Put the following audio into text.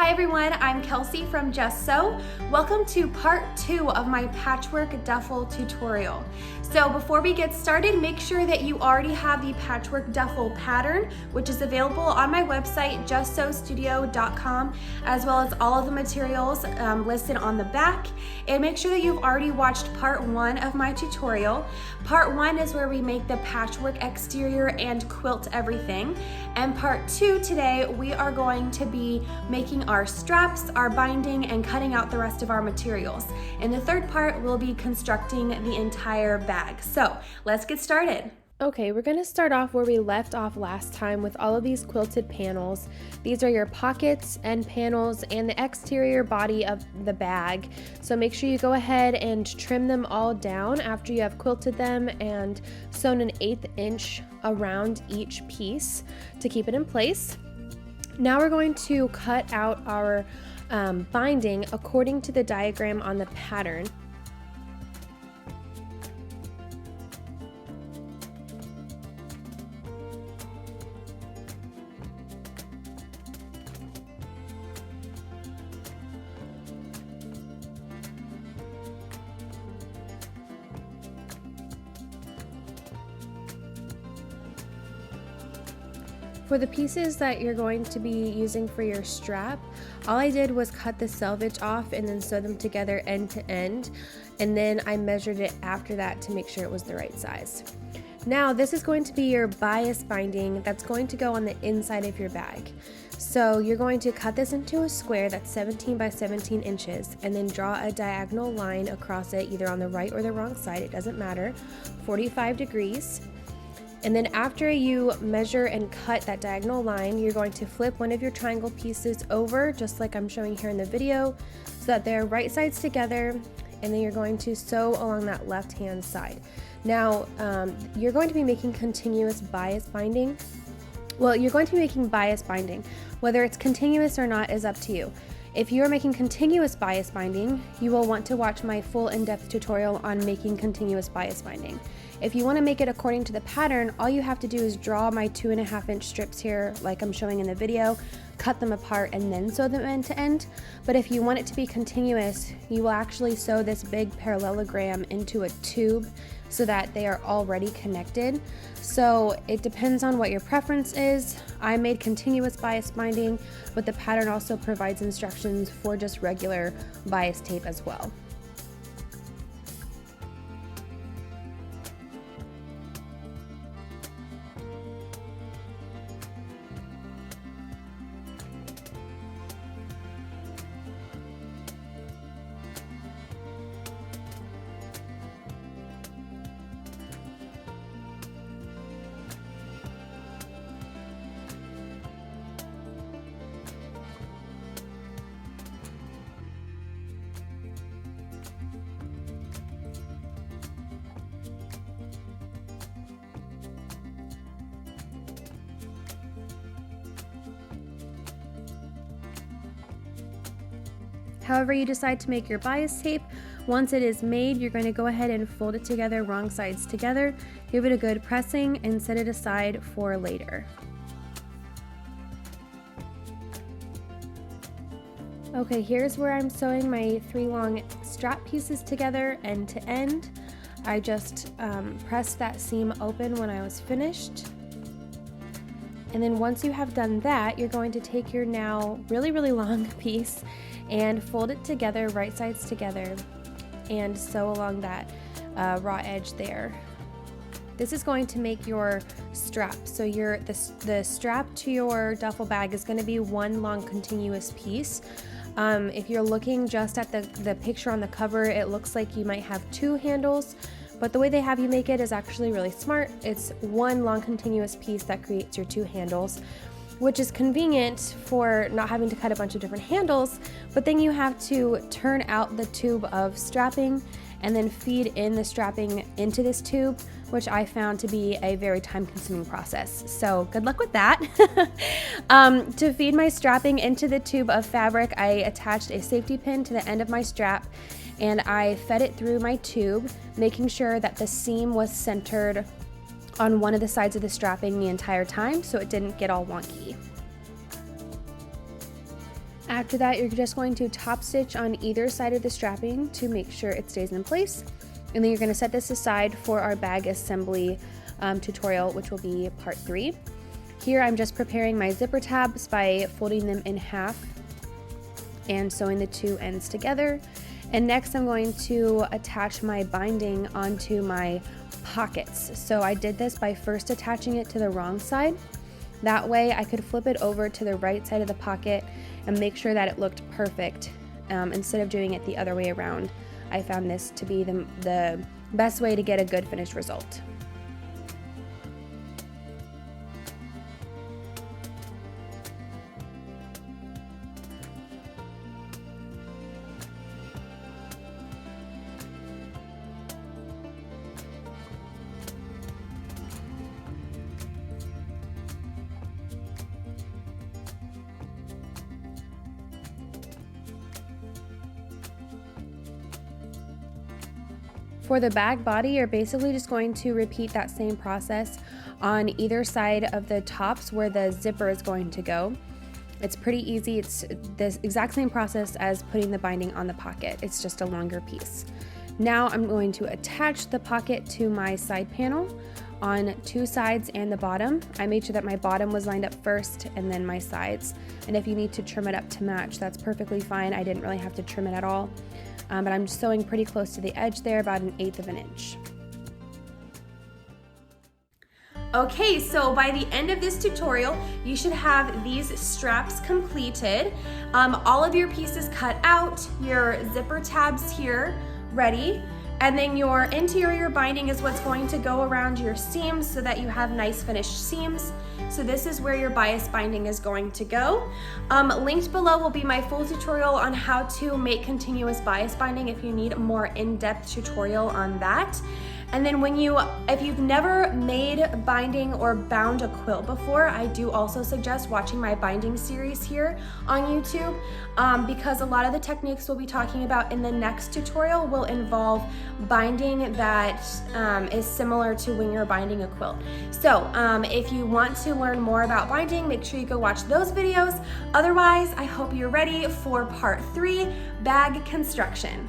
Hi everyone, I'm Kelsey from Just Sew. Welcome to part 2 of my patchwork duffel tutorial. So before we get started, make sure that you already have the patchwork duffel pattern, which is available on my website, justsewstudio.com, as well as all of the materials listed on the back. And make sure that you've already watched part 1 of my tutorial. Part 1 is where we make the patchwork exterior and quilt everything. And part 2 today, we are going to be making our straps, our binding, and cutting out the rest of our materials. In the third part, we'll be constructing the entire bag. So let's get started. Okay, we're going to start off where we left off last time with all of these quilted panels. These are your pockets and panels and the exterior body of the bag. So make sure you go ahead and trim them all down after you have quilted them and sewn an 1/8 inch around each piece to keep it in place. Now we're going to cut out our binding according to the diagram on the pattern. For the pieces that you're going to be using for your strap, all I did was cut the selvage off and then sew them together end to end, and then I measured it after that to make sure it was the right size. Now this is going to be your bias binding that's going to go on the inside of your bag. So you're going to cut this into a square that's 17 by 17 inches and then draw a diagonal line across it, either on the right or the wrong side, it doesn't matter, 45 degrees. And then after you measure and cut that diagonal line, you're going to flip one of your triangle pieces over, just like I'm showing here in the video, so that they're right sides together, and then you're going to sew along that left-hand side. Now, you're going to be making continuous bias binding. Well, you're going to be making bias binding. Whether it's continuous or not is up to you. If you are making continuous bias binding, you will want to watch my full in-depth tutorial on making continuous bias binding. If you want to make it according to the pattern, all you have to do is draw my 2.5 inch strips here like I'm showing in the video, cut them apart, and then sew them end to end. But if you want it to be continuous, you will actually sew this big parallelogram into a tube so that they are already connected. So it depends on what your preference is. I made continuous bias binding, but the pattern also provides instructions for just regular bias tape as well. However you decide to make your bias tape, once it is made, you're going to go ahead and fold it together, wrong sides together, give it a good pressing, and set it aside for later. Okay, here's where I'm sewing my 3 long strap pieces together end to end. I just pressed that seam open when I was finished. And then once you have done that, you're going to take your now really long piece and fold it together, right sides together, and sew along that raw edge there. This is going to make your strap. So the strap to your duffel bag is going to be one long continuous piece. If you're looking just at the picture on the cover, it looks like you might have 2 handles, but the way they have you make it is actually really smart. It's one long continuous piece that creates your 2 handles, which is convenient for not having to cut a bunch of different handles, but then you have to turn out the tube of strapping and then feed in the strapping into this tube, which I found to be a very time-consuming process. So good luck with that. To feed my strapping into the tube of fabric, I attached a safety pin to the end of my strap, and I fed it through my tube, making sure that the seam was centered on one of the sides of the strapping the entire time so it didn't get all wonky. After that, you're just going to top stitch on either side of the strapping to make sure it stays in place. And then you're going to set this aside for our bag assembly tutorial, which will be part 3. Here I'm just preparing my zipper tabs by folding them in half and sewing the two ends together. And next I'm going to attach my binding onto my pockets. So I did this by first attaching it to the wrong side. That way I could flip it over to the right side of the pocket and make sure that it looked perfect instead of doing it the other way around. I found this to be the best way to get a good finished result. For the bag body, you're basically just going to repeat that same process on either side of the tops where the zipper is going to go. It's pretty easy. It's the exact same process as putting the binding on the pocket. It's just a longer piece. Now I'm going to attach the pocket to my side panel on 2 sides and the bottom. I made sure that my bottom was lined up first and then my sides. And if you need to trim it up to match, that's perfectly fine. I didn't really have to trim it at all. But I'm sewing pretty close to the edge there, about 1/8 of an inch. Okay, so by the end of this tutorial, you should have these straps completed. All of your pieces cut out, your zipper tabs here ready, and then your interior binding is what's going to go around your seams so that you have nice finished seams. So this is where your bias binding is going to go. Linked below will be my full tutorial on how to make continuous bias binding if you need a more in-depth tutorial on that. And then if you've never made binding or bound a quilt before, I do also suggest watching my binding series here on YouTube because a lot of the techniques we'll be talking about in the next tutorial will involve binding that is similar to when you're binding a quilt. So if you want to learn more about binding, make sure you go watch those videos. Otherwise, I hope you're ready for part 3, bag construction.